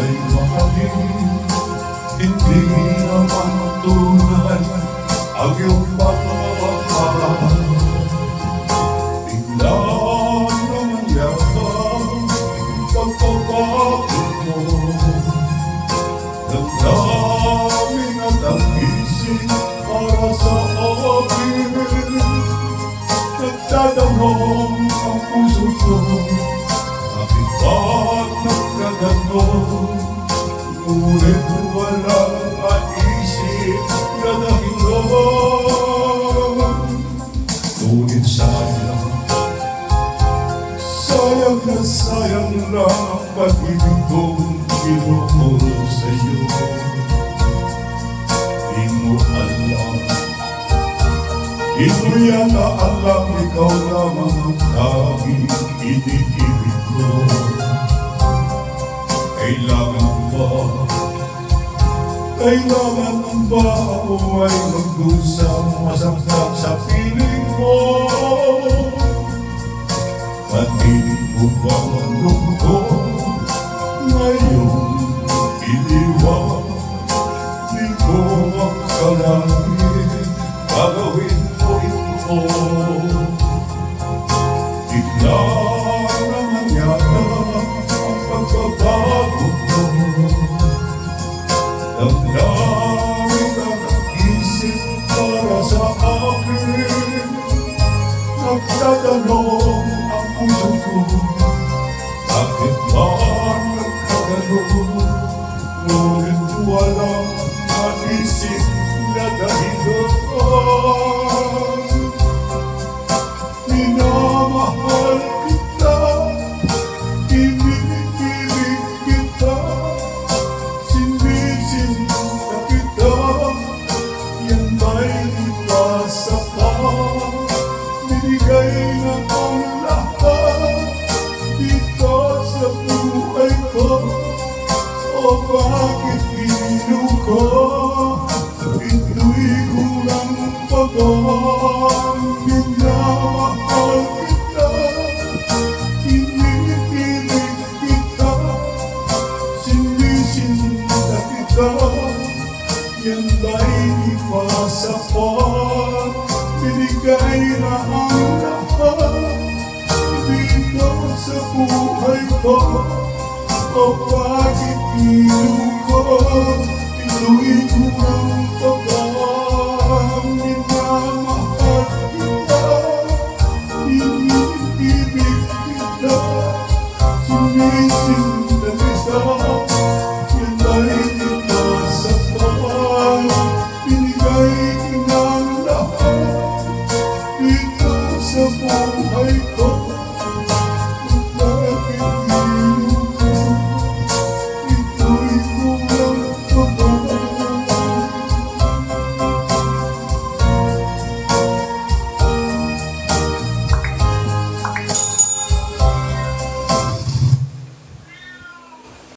ay mahalin. Hindi naman tunay ang iyong pagmamahal. Bigla naman yata pagbabago mo. Damdamin at ang isip para sa akin. Nagtatanong ang puso ko, bakit ba't nagkaganon? Ngunit walang maisip na dahilan. Ngunit sayang na sayang lang ang pag-ibig kong pinupuro sa'yo. Di mo alam, di mo yata alam, ikaw lamang ang tanging iniibig ko. Kailangan ba ako ay magdusang masaksak sa piling mo? Pati-ibig mo bang ang lungko ngayon iniwan? Di ko akalain gagawin mo ito. Bigla naman yata ang pagbabago mo. Damdamin ang isip para sa akin. Nagtatanong ang puso ko, bakit ba nagkaganon? Ngunit walang maisip na dahilan. Minamahal kita, iniibig kita, sinisinta kita, yan ba'y ipasapat? Binigay na ang lahat dito sa buhay ko. O bakit inuko? Ito'y kulang pagod. Minamahal kita, iniibig kita, sinisinta kita, yan ba'y ipasapat? Binigay na ang lahat dito sa buhay ko. O bakit inuko? Ito'y kulang pagod. Minamahal kita, iniibig kita, sinisinta kita, yan ba'y ipasapat? Binigay ng lahat dito sa buhay ko.